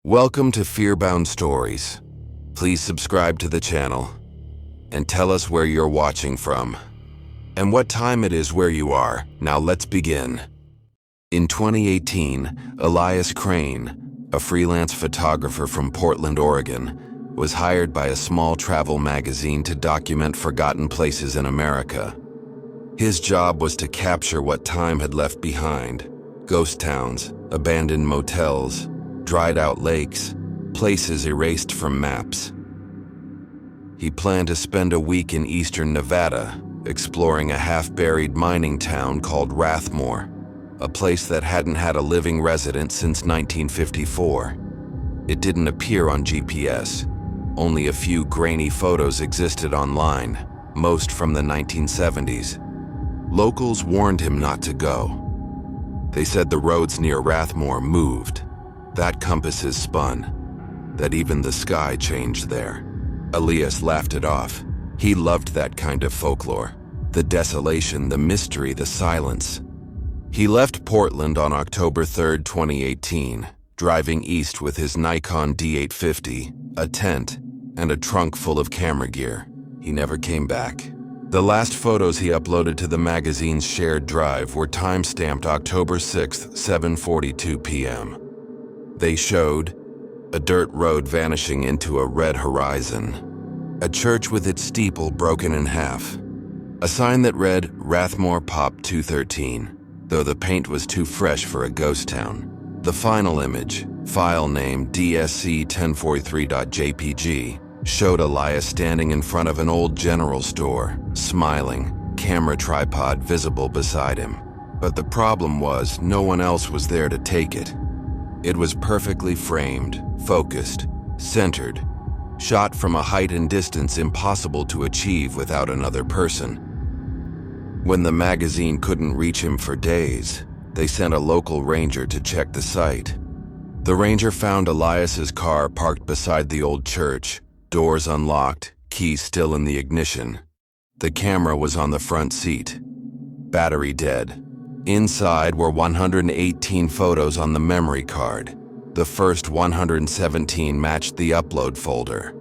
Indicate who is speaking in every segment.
Speaker 1: Welcome to FearBound Stories. Please subscribe to the channel and tell us where you're watching from and what time it is where you are. Now let's begin. In 2018, Elias Crane, a freelance photographer from Portland, Oregon, was hired by a small travel magazine to document forgotten places in America. His job was to capture what time had left behind: ghost towns, abandoned motels, dried-out lakes, places erased from maps. He planned to spend a week in eastern Nevada, exploring a half-buried mining town called Rathmore, a place that hadn't had a living resident since 1954. It didn't appear on GPS. Only a few grainy photos existed online, most from the 1970s. Locals warned him not to go. They said the roads near Rathmore moved, that compasses spun, that even the sky changed there. Elias laughed it off. He loved that kind of folklore, the desolation, the mystery, the silence. He left Portland on October 3, 2018, driving east with his Nikon D850, a tent, and a trunk full of camera gear. He never came back. The last photos he uploaded to the magazine's shared drive were time-stamped October 6, 7:42 p.m. They showed a dirt road vanishing into a red horizon, a church with its steeple broken in half, a sign that read Rathmore Pop 213, though the paint was too fresh for a ghost town. The final image, file name DSC1043.jpg, showed Elias standing in front of an old general store, smiling, camera tripod visible beside him. But the problem was, no one else was there to take it. It was perfectly framed, focused, centered, shot from a height and distance impossible to achieve without another person. When the magazine couldn't reach him for days, they sent a local ranger to check the site. The ranger found Elias's car parked beside the old church, doors unlocked, keys still in the ignition. The camera was on the front seat. Battery dead. Inside were 118 photos on the memory card. The first 117 matched the upload folder.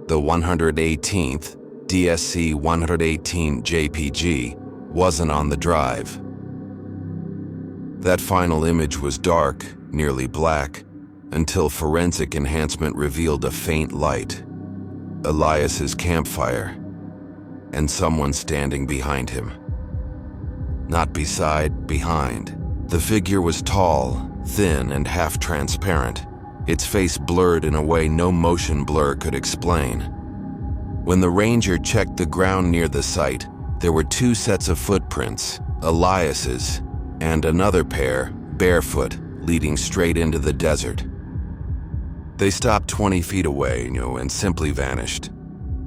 Speaker 1: The 118th, DSC 118 JPG, wasn't on the drive. That final image was dark, nearly black, until forensic enhancement revealed a faint light. Elias's campfire, and someone standing behind him. Not beside, behind. The figure was tall, thin, and half-transparent, its face blurred in a way no motion blur could explain. When the ranger checked the ground near the site, there were two sets of footprints, Elias's, and another pair, barefoot, leading straight into the desert. They stopped 20 feet away, and simply vanished.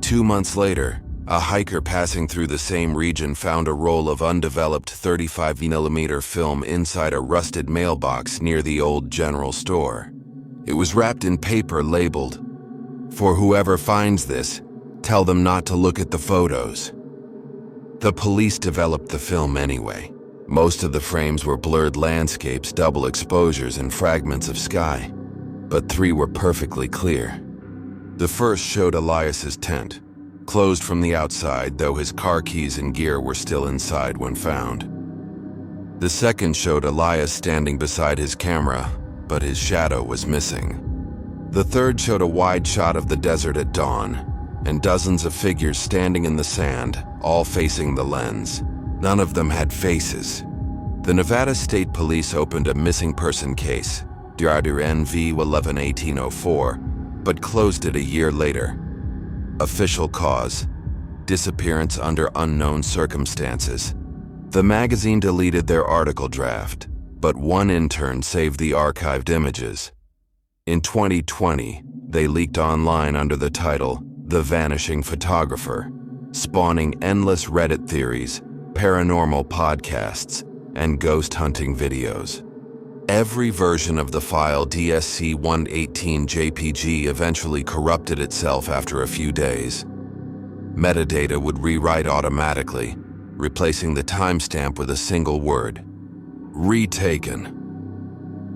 Speaker 1: 2 months later, a hiker passing through the same region found a roll of undeveloped 35mm film inside a rusted mailbox near the old general store. It was wrapped in paper labeled, "For whoever finds this, tell them not to look at the photos." The police developed the film anyway. Most of the frames were blurred landscapes, double exposures, and fragments of sky, but 3 were perfectly clear. The first showed Elias's tent, closed from the outside, though his car keys and gear were still inside when found. The second showed Elias standing beside his camera, but his shadow was missing. The third showed a wide shot of the desert at dawn, and dozens of figures standing in the sand, all facing the lens. None of them had faces. The Nevada State Police opened a missing person case, DRNV 11-1804, but closed it a year later. Official cause: disappearance under unknown circumstances. The magazine deleted their article draft, but one intern saved the archived images. In 2020, they leaked online under the title The Vanishing Photographer, spawning endless Reddit theories, paranormal podcasts, and ghost hunting videos. Every version of the file DSC 118 JPG eventually corrupted itself after a few days. Metadata would rewrite automatically, replacing the timestamp with a single word: retaken.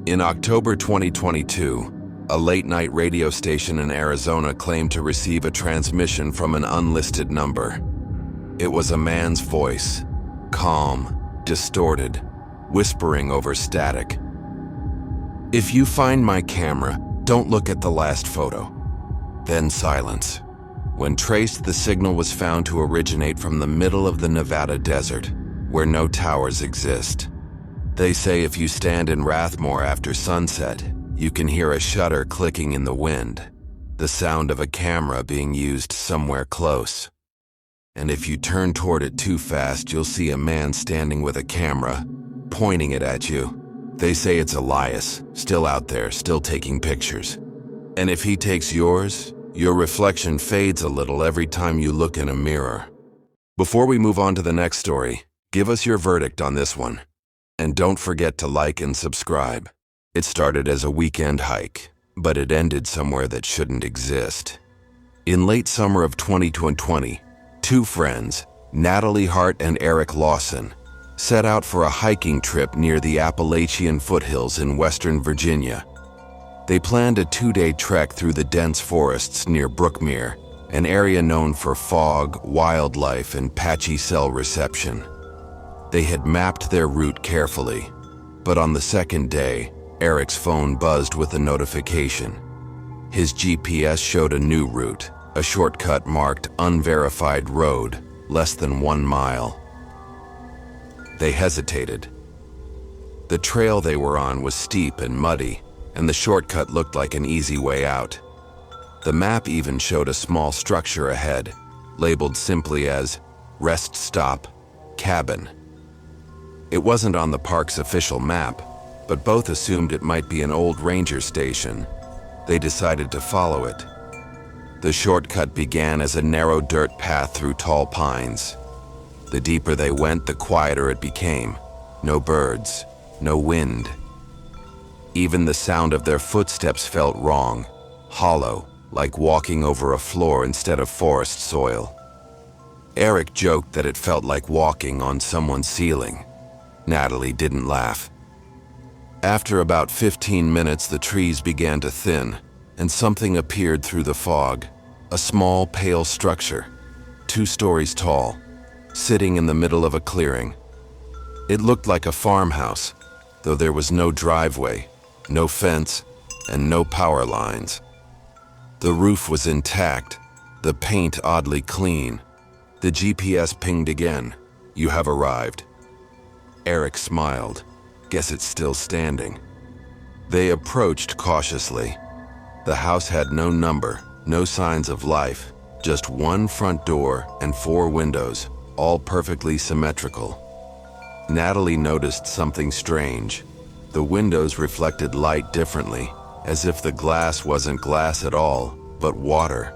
Speaker 1: In October 2022, A late-night radio station in Arizona claimed to receive a transmission from an unlisted number. It was a man's voice, calm, distorted, whispering over static. "If you find my camera, don't look at the last photo." Then silence. When traced, the signal was found to originate from the middle of the Nevada desert, where no towers exist. They say if you stand in Rathmore after sunset, you can hear a shutter clicking in the wind, the sound of a camera being used somewhere close. And if you turn toward it too fast, you'll see a man standing with a camera, pointing it at you. They say it's Elias, still out there, still taking pictures. And if he takes yours, your reflection fades a little every time you look in a mirror. Before we move on to the next story, give us your verdict on this one. And don't forget to like and subscribe. It started as a weekend hike, but it ended somewhere that shouldn't exist. In late summer of 2020, two friends, Natalie Hart and Eric Lawson, set out for a hiking trip near the Appalachian foothills in Western Virginia. They planned a 2-day trek through the dense forests near Brookmere, an area known for fog, wildlife, and patchy cell reception. They had mapped their route carefully, but on the second day, Eric's phone buzzed with a notification. His GPS showed a new route, a shortcut marked Unverified Road, less than 1 mile. They hesitated. The trail they were on was steep and muddy, and the shortcut looked like an easy way out. The map even showed a small structure ahead, labeled simply as Rest Stop, Cabin. It wasn't on the park's official map, but both assumed it might be an old ranger station. They decided to follow it. The shortcut began as a narrow dirt path through tall pines. The deeper they went, the quieter it became. No birds, no wind. Even the sound of their footsteps felt wrong, hollow, like walking over a floor instead of forest soil. Eric joked that it felt like walking on someone's ceiling. Natalie didn't laugh. After about 15 minutes, the trees began to thin, and something appeared through the fog. A small, pale structure, 2 stories tall, sitting in the middle of a clearing. It looked like a farmhouse, though there was no driveway, no fence, and no power lines. The roof was intact, the paint oddly clean. The GPS pinged again. "You have arrived." Eric smiled. "Guess it's still standing." They approached cautiously. The house had no number, no signs of life, just one front door and 4 windows, all perfectly symmetrical. Natalie noticed something strange. The windows reflected light differently, as if the glass wasn't glass at all, but water.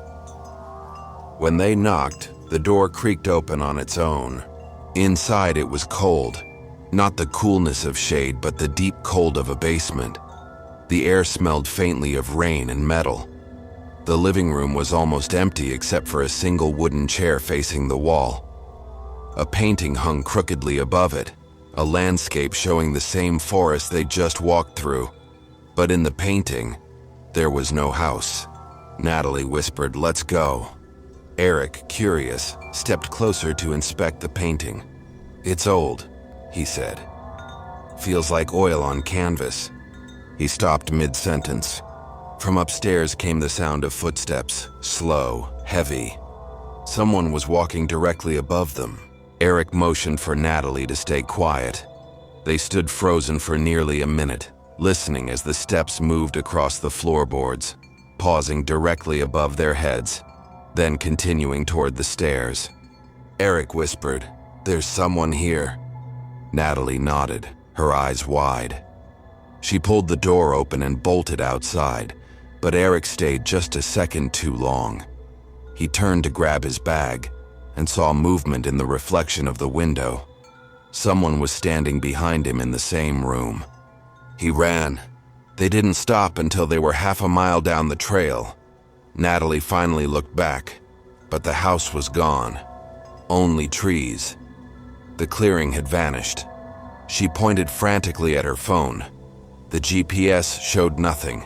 Speaker 1: When they knocked, the door creaked open on its own. Inside it was cold. Not the coolness of shade, but the deep cold of a basement. The air smelled faintly of rain and metal. The living room was almost empty except for a single wooden chair facing the wall. A painting hung crookedly above it, a landscape showing the same forest they just walked through. But in the painting, there was no house. Natalie whispered, "Let's go." Eric, curious, stepped closer to inspect the painting. "It's old," he said. "Feels like oil on canvas." He stopped mid-sentence. From upstairs came the sound of footsteps, slow, heavy. Someone was walking directly above them. Eric motioned for Natalie to stay quiet. They stood frozen for nearly a minute, listening as the steps moved across the floorboards, pausing directly above their heads, then continuing toward the stairs. Eric whispered, "There's someone here." Natalie nodded, her eyes wide. She pulled the door open and bolted outside, but Eric stayed just a second too long. He turned to grab his bag and saw movement in the reflection of the window. Someone was standing behind him in the same room. He ran. They didn't stop until they were half a mile down the trail. Natalie finally looked back, but the house was gone. Only trees. The clearing had vanished. She pointed frantically at her phone. The GPS showed nothing.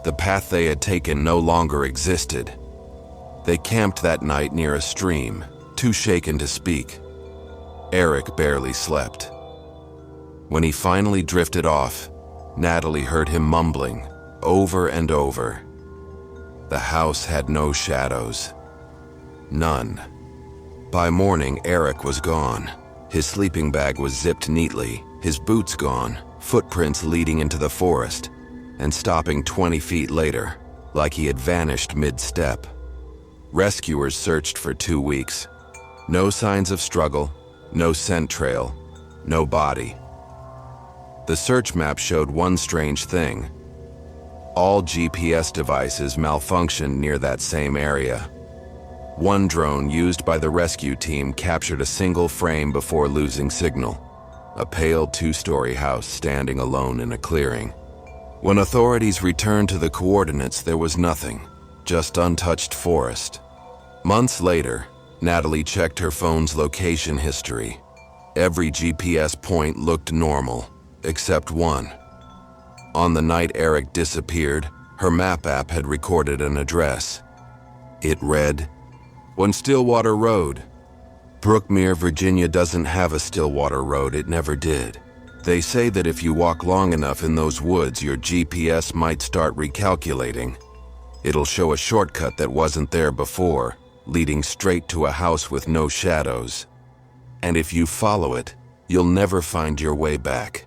Speaker 1: The path they had taken no longer existed. They camped that night near a stream, too shaken to speak. Eric barely slept. When he finally drifted off, Natalie heard him mumbling, over and over. The house had no shadows. None. By morning, Eric was gone. His sleeping bag was zipped neatly, his boots gone, footprints leading into the forest, and stopping 20 feet later, like he had vanished mid-step. Rescuers searched for 2 weeks. No signs of struggle, no scent trail, no body. The search map showed one strange thing. All GPS devices malfunctioned near that same area. One drone used by the rescue team captured a single frame before losing signal. A pale 2-story house standing alone in a clearing. When authorities returned to the coordinates, there was nothing, just untouched forest. Months later, Natalie checked her phone's location history. Every GPS point looked normal, except one. On the night Eric disappeared, her map app had recorded an address. It read, 1 Stillwater Road. Brookmere, Virginia doesn't have a Stillwater Road, it never did. They say that if you walk long enough in those woods, your GPS might start recalculating. It'll show a shortcut that wasn't there before, leading straight to a house with no shadows. And if you follow it, you'll never find your way back.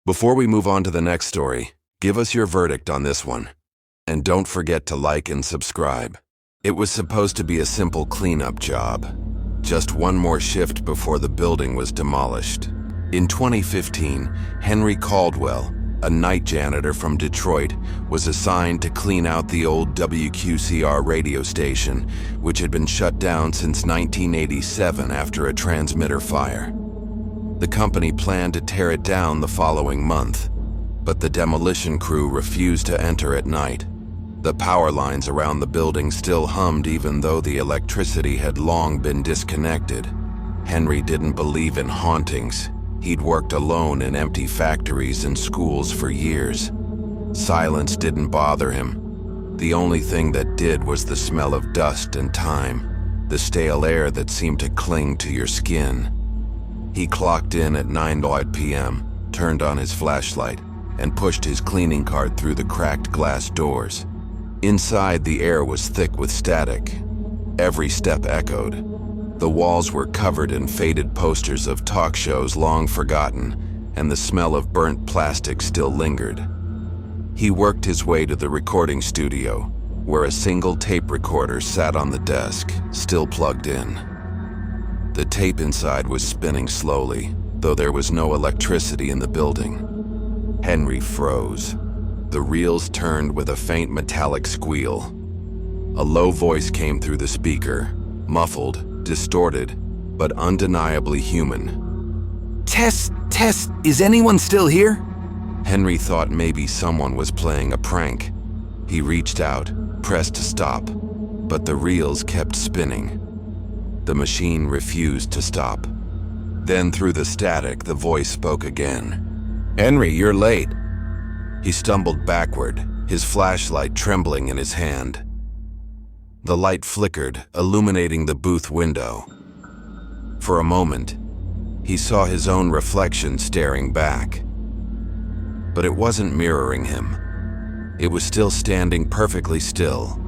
Speaker 1: Before we move on to the next story, give us your verdict on this one. And don't forget to like and subscribe. It was supposed to be a simple cleanup job. Just one more shift before the building was demolished. In 2015, Henry Caldwell, a night janitor from Detroit, was assigned to clean out the old WQCR radio station, which had been shut down since 1987 after a transmitter fire. The company planned to tear it down the following month, but the demolition crew refused to enter at night. The power lines around the building still hummed even though the electricity had long been disconnected. Henry didn't believe in hauntings. He'd worked alone in empty factories and schools for years. Silence didn't bother him. The only thing that did was the smell of dust and time, the stale air that seemed to cling to your skin. He clocked in at 9 p.m., turned on his flashlight, and pushed his cleaning cart through the cracked glass doors. Inside, the air was thick with static. Every step echoed. The walls were covered in faded posters of talk shows long forgotten, and the smell of burnt plastic still lingered. He worked his way to the recording studio, where a single tape recorder sat on the desk, still plugged in. The tape inside was spinning slowly, though there was no electricity in the building. Henry froze. The reels turned with a faint metallic squeal. A low voice came through the speaker, muffled, distorted, but undeniably human.
Speaker 2: Test, is anyone still here?
Speaker 1: Henry thought maybe someone was playing a prank. He reached out, pressed stop, but the reels kept spinning. The machine refused to stop. Then through the static, the voice spoke again.
Speaker 2: Henry, you're late.
Speaker 1: He stumbled backward, his flashlight trembling in his hand. The light flickered, illuminating the booth window. For a moment, he saw his own reflection staring back. But it wasn't mirroring him. It was still standing perfectly still,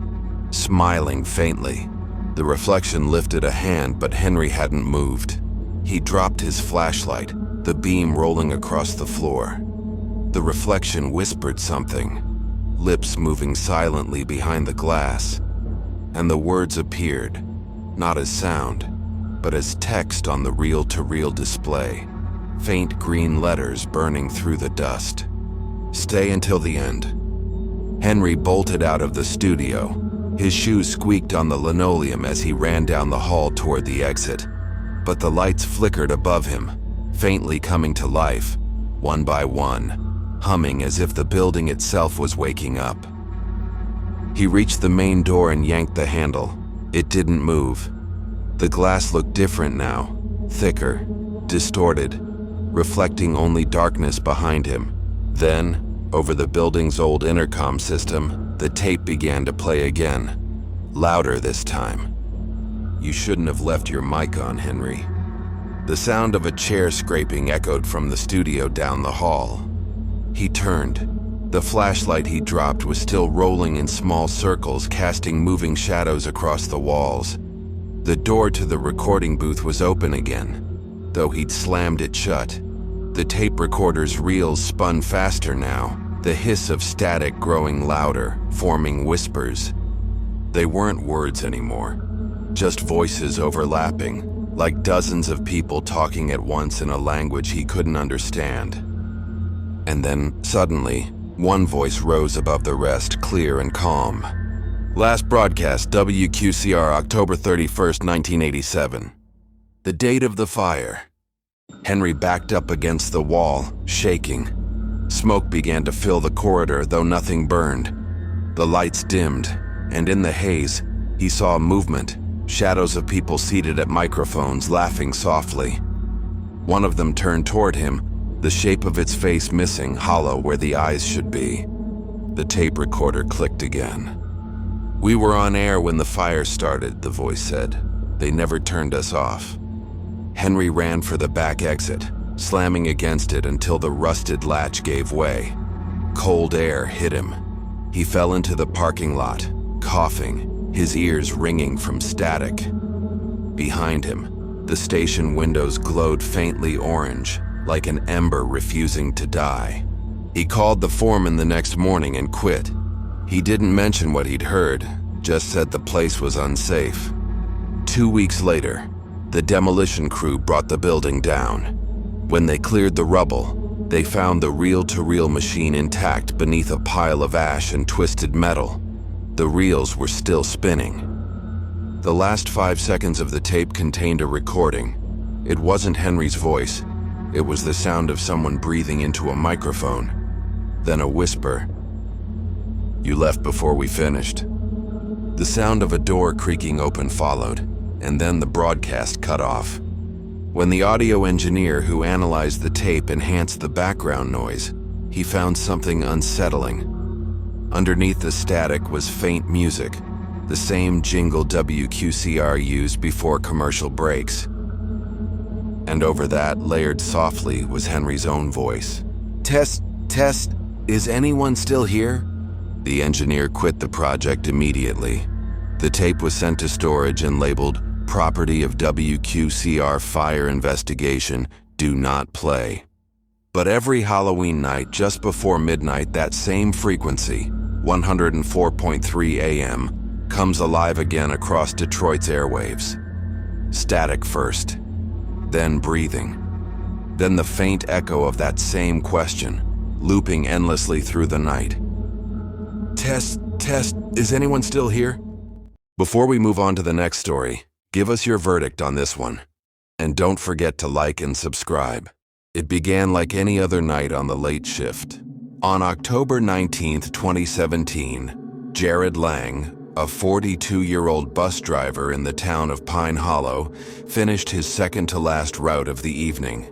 Speaker 1: smiling faintly. The reflection lifted a hand, but Henry hadn't moved. He dropped his flashlight, the beam rolling across the floor. The reflection whispered something, lips moving silently behind the glass, and the words appeared, not as sound, but as text on the reel-to-reel display, faint green letters burning through the dust. Stay until the end. Henry bolted out of the studio. His shoes squeaked on the linoleum as he ran down the hall toward the exit, but the lights flickered above him, faintly coming to life, one by one, humming as if the building itself was waking up. He reached the main door and yanked the handle. It didn't move. The glass looked different now, thicker, distorted, reflecting only darkness behind him. Then, Over the building's old intercom system, the tape began to play again, louder this time. "You shouldn't have left your mic on, Henry." The sound of a chair scraping echoed from the studio down the hall. He turned. The flashlight he dropped was still rolling in small circles, casting moving shadows across the walls. The door to the recording booth was open again, though he'd slammed it shut. The tape recorder's reels spun faster now, the hiss of static growing louder, forming whispers. They weren't words anymore, just voices overlapping, like dozens of people talking at once in a language he couldn't understand. And then, suddenly, one voice rose above the rest, clear and calm. "Last broadcast, WQCR, October 31st, 1987. The date of the fire." Henry backed up against the wall, shaking. Smoke began to fill the corridor, though nothing burned. The lights dimmed, and in the haze, he saw movement, shadows of people seated at microphones, laughing softly. One of them turned toward him, the shape of its face missing, hollow where the eyes should be. The tape recorder clicked again. "We were on air when the fire started," the voice said. "They never turned us off." Henry ran for the back exit, slamming against it until the rusted latch gave way. Cold air hit him. He fell into the parking lot, coughing, his ears ringing from static. Behind him, the station windows glowed faintly orange, like an ember refusing to die. He called the foreman the next morning and quit. He didn't mention what he'd heard, just said the place was unsafe. 2 weeks later, the demolition crew brought the building down. When they cleared the rubble, they found the reel-to-reel machine intact beneath a pile of ash and twisted metal. The reels were still spinning. The last 5 seconds of the tape contained a recording. It wasn't Henry's voice. It was the sound of someone breathing into a microphone. Then a whisper. "You left before we finished." The sound of a door creaking open followed, and then the broadcast cut off. When the audio engineer who analyzed the tape enhanced the background noise, he found something unsettling. Underneath the static was faint music, the same jingle WQCR used before commercial breaks. And over that, layered softly, was Henry's own voice. Test, is anyone still here?" The engineer quit the project immediately. The tape was sent to storage and labeled "Property of WQCR Fire Investigation, Do Not Play." But every Halloween night, just before midnight, that same frequency, 104.3 AM, comes alive again across Detroit's airwaves. Static first, then breathing, then the faint echo of that same question, looping endlessly through the night. Test, is anyone still here? Before we move on to the next story, give us your verdict on this one. And don't forget to like and subscribe. It began like any other night on the late shift. On October 19th, 2017, Jared Lang, a 42-year-old bus driver in the town of Pine Hollow, finished his second-to-last route of the evening.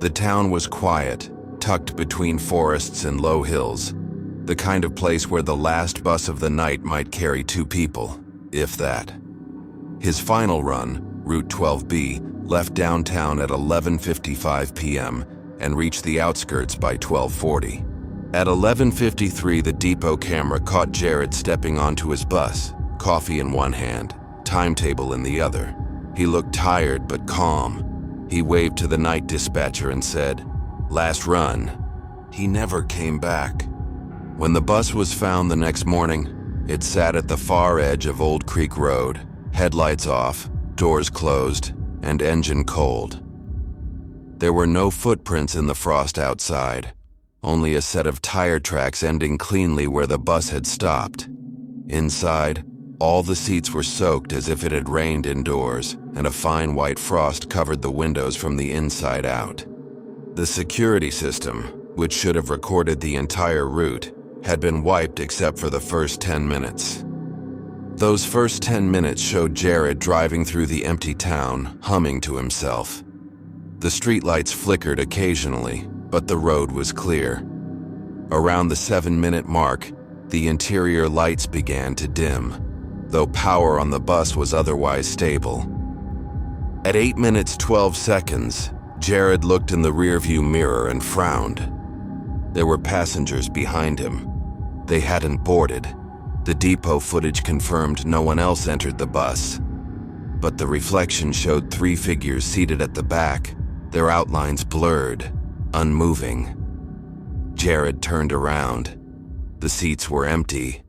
Speaker 1: The town was quiet, tucked between forests and low hills, the kind of place where the last bus of the night might carry 2 people, if that. His final run, Route 12B, left downtown at 11:55 p.m. and reached the outskirts by 12:40. At 11:53, the depot camera caught Jared stepping onto his bus, coffee in one hand, timetable in the other. He looked tired but calm. He waved to the night dispatcher and said, "Last run." He never came back. When the bus was found the next morning, it sat at the far edge of Old Creek Road, headlights off, doors closed, and engine cold. There were no footprints in the frost outside, only a set of tire tracks ending cleanly where the bus had stopped. Inside, all the seats were soaked as if it had rained indoors, and a fine white frost covered the windows from the inside out. The security system, which should have recorded the entire route, had been wiped except for the first 10 minutes. Those first 10 minutes showed Jared driving through the empty town, humming to himself. The streetlights flickered occasionally, but the road was clear. Around the 7-minute mark, the interior lights began to dim, though power on the bus was otherwise stable. At 8 minutes 12 seconds, Jared looked in the rearview mirror and frowned. There were passengers behind him. They hadn't boarded. The depot footage confirmed no one else entered the bus. But the reflection showed 3 figures seated at the back, their outlines blurred, unmoving. Jared turned around. The seats were empty.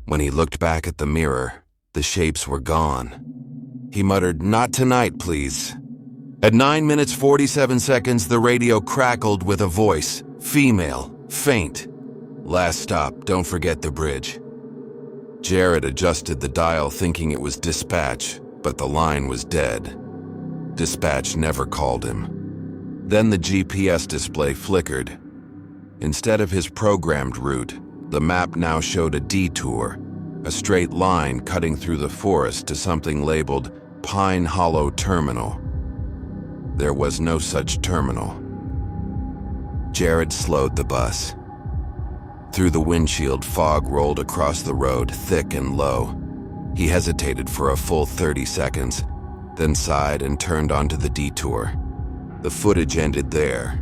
Speaker 1: When he looked back at the mirror, the shapes were gone. He muttered, "Not tonight, please." At 9 minutes 47 seconds, the radio crackled with a voice. Female, faint. "Last stop, don't forget the bridge." Jared adjusted the dial thinking it was dispatch, but the line was dead. Dispatch never called him. Then the GPS display flickered. Instead of his programmed route, the map now showed a detour, a straight line cutting through the forest to something labeled Pine Hollow Terminal. There was no such terminal. Jared slowed the bus. Through the windshield, fog rolled across the road, thick and low. He hesitated for a full 30 seconds, then sighed and turned onto the detour. The footage ended there.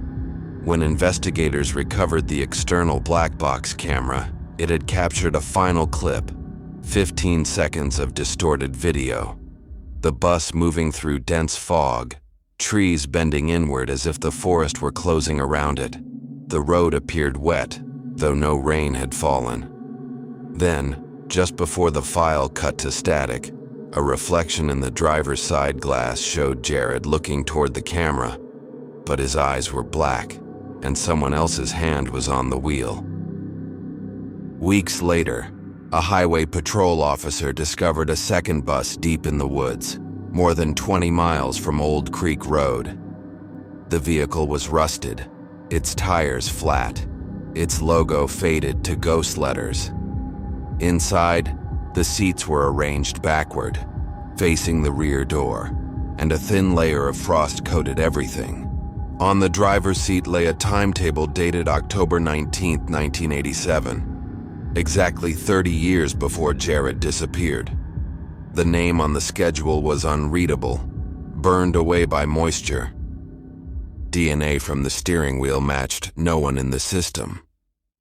Speaker 1: When investigators recovered the external black box camera, it had captured a final clip, 15 seconds of distorted video. The bus moving through dense fog, trees bending inward as if the forest were closing around it. The road appeared wet, though no rain had fallen. Then, just before the file cut to static, a reflection in the driver's side glass showed Jared looking toward the camera, but his eyes were black, and someone else's hand was on the wheel. Weeks later, a highway patrol officer discovered a second bus deep in the woods, more than 20 miles from Old Creek Road. The vehicle was rusted, its tires flat, its logo faded to ghost letters. Inside, the seats were arranged backward, facing the rear door, and a thin layer of frost coated everything. On the driver's seat lay a timetable dated October 19, 1987, exactly 30 years before Jared disappeared. The name on the schedule was unreadable, burned away by moisture. DNA from the steering wheel matched no one in the system.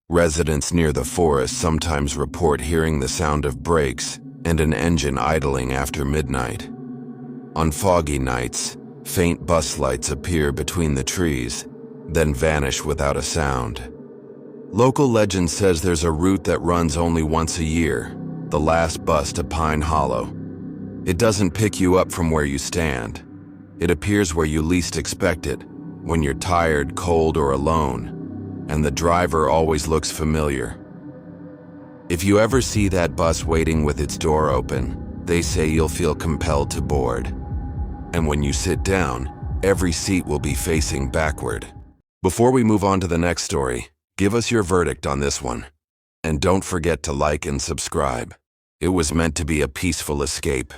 Speaker 1: Residents near the forest sometimes report hearing the sound of brakes and an engine idling after midnight. On foggy nights, faint bus lights appear between the trees, then vanish without a sound. Local legend says there's a route that runs only once a year, the last bus to Pine Hollow. It doesn't pick you up from where you stand. It appears where you least expect it, when you're tired, cold, or alone, and the driver always looks familiar. If you ever see that bus waiting with its door open, they say you'll feel compelled to board. And when you sit down, every seat will be facing backward. Before we move on to the next story, give us your verdict on this one. And don't forget to like and subscribe. It was meant to be a peaceful escape.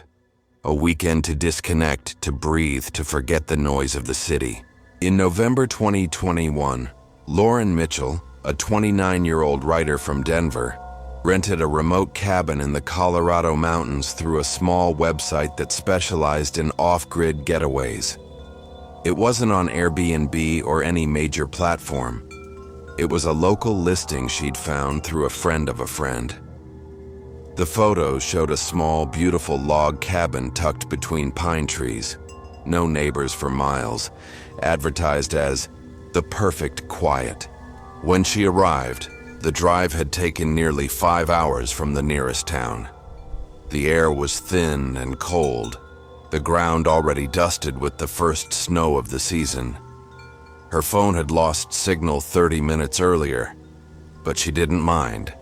Speaker 1: A weekend to disconnect, to breathe, to forget the noise of the city. In November 2021, Lauren Mitchell, a 29-year-old writer from Denver, rented a remote cabin in the Colorado mountains through a small website that specialized in off-grid getaways. It wasn't on Airbnb or any major platform. It was a local listing she'd found through a friend of a friend. The photos showed a small, beautiful log cabin tucked between pine trees, no neighbors for miles, advertised as the perfect quiet. When she arrived, the drive had taken nearly 5 hours from the nearest town. The air was thin and cold, the ground already dusted with the first snow of the season. Her phone had lost signal 30 minutes earlier, but she didn't mind.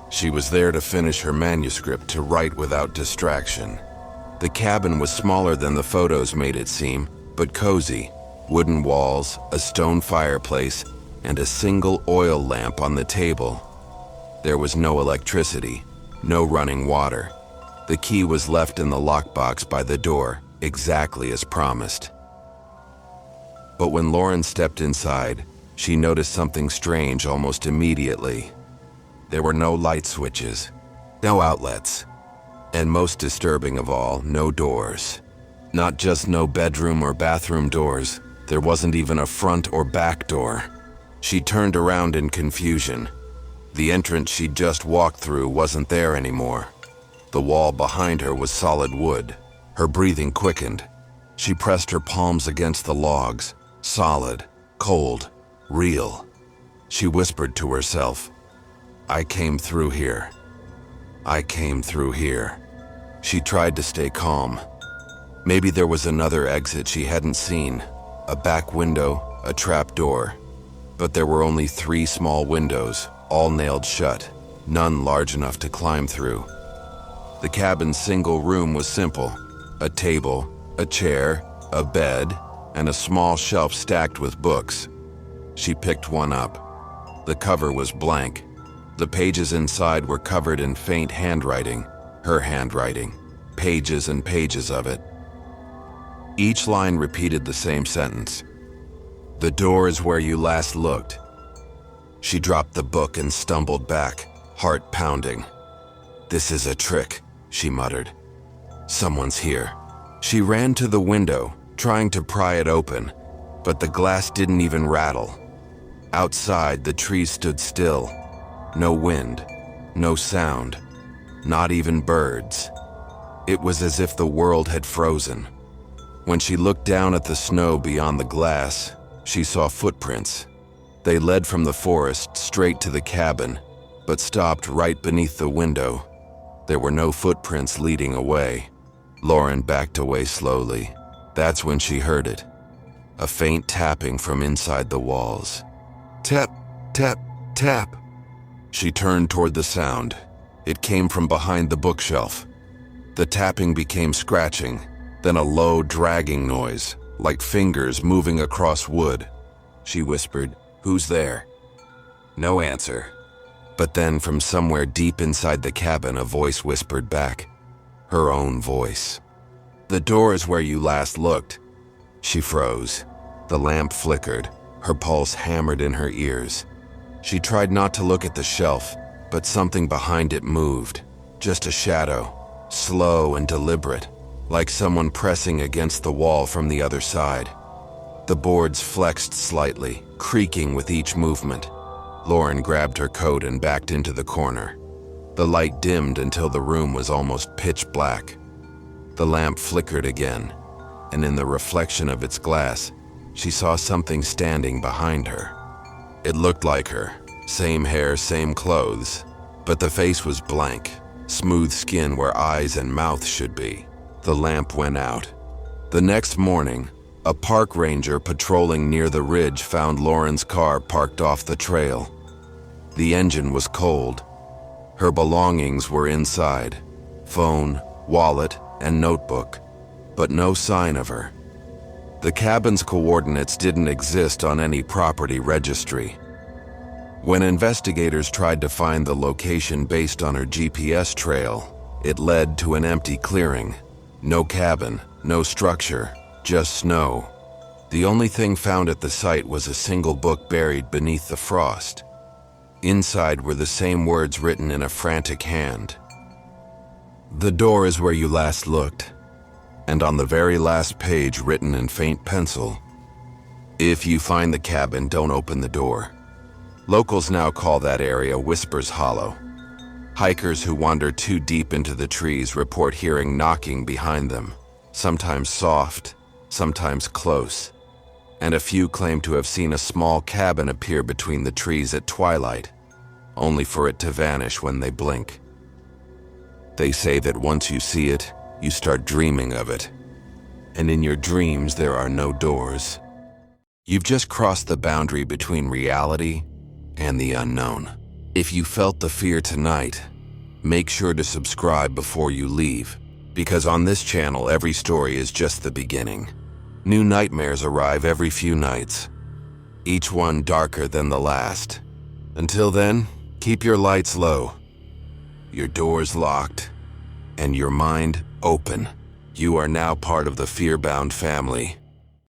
Speaker 1: She was there to finish her manuscript, to write without distraction. The cabin was smaller than the photos made it seem, but cozy. Wooden walls, a stone fireplace, and a single oil lamp on the table. There was no electricity, no running water. The key was left in the lockbox by the door, exactly as promised. But when Lauren stepped inside, She noticed something strange almost immediately. There were no light switches, no outlets, and most disturbing of all, no doors. Not just no bedroom or bathroom doors, there wasn't even a front or back door. She turned around in confusion. The entrance she'd just walked through wasn't there anymore. The wall behind her was solid wood. Her breathing quickened. She pressed her palms against the logs, solid, cold, real. She whispered to herself, "I came through here. I came through here." She tried to stay calm. Maybe there was another exit she hadn't seen, a back window, a trap door. But there were only 3 small windows, all nailed shut, none large enough to climb through. The cabin's single room was simple: a table, a chair, a bed, and a small shelf stacked with books. She picked one up. The cover was blank. The pages inside were covered in faint handwriting, her handwriting, pages and pages of it. Each line repeated the same sentence. "The door is where you last looked." She dropped the book and stumbled back, heart pounding. "This is a trick," she muttered. "Someone's here." She ran to the window, trying to pry it open, but the glass didn't even rattle. Outside, the trees stood still. No wind, no sound, not even birds. It was as if the world had frozen. When she looked down at the snow beyond the glass, she saw footprints. They led from the forest straight to the cabin, but stopped right beneath the window. There were no footprints leading away. Lauren backed away slowly. That's when she heard it. A faint tapping from inside the walls. Tap, tap, tap. She turned toward the sound. It came from behind the bookshelf. The tapping became scratching, then a low, dragging noise, like fingers moving across wood. She whispered, "Who's there?" No answer. But then from somewhere deep inside the cabin, a voice whispered back. Her own voice. "The door is where you last looked." She froze. The lamp flickered. Her pulse hammered in her ears. She tried not to look at the shelf, but something behind it moved. Just a shadow, slow and deliberate, like someone pressing against the wall from the other side. The boards flexed slightly, creaking with each movement. Lauren grabbed her coat and backed into the corner. The light dimmed until the room was almost pitch black. The lamp flickered again, and in the reflection of its glass, she saw something standing behind her. It looked like her, same hair, same clothes, but the face was blank, smooth skin where eyes and mouth should be. The lamp went out. The next morning, a park ranger patrolling near the ridge found Lauren's car parked off the trail. The engine was cold. Her belongings were inside: phone, wallet, and notebook, but no sign of her. The cabin's coordinates didn't exist on any property registry. When investigators tried to find the location based on her GPS trail, it led to an empty clearing. No cabin, no structure, just snow. The only thing found at the site was a single book buried beneath the frost. Inside were the same words written in a frantic hand. "The door is where you last looked." And on the very last page, written in faint pencil, "If you find the cabin, don't open the door." Locals now call that area Whispers Hollow. Hikers who wander too deep into the trees report hearing knocking behind them, sometimes soft, sometimes close. And a few claim to have seen a small cabin appear between the trees at twilight, only for it to vanish when they blink. They say that once you see it, you start dreaming of it. And in your dreams, there are no doors. You've just crossed the boundary between reality and the unknown. If you felt the fear tonight, make sure to subscribe before you leave, because on this channel, every story is just the beginning. New nightmares arrive every few nights, each one darker than the last. Until then, keep your lights low, your doors locked, and your mind open. You are now part of the FearBound family.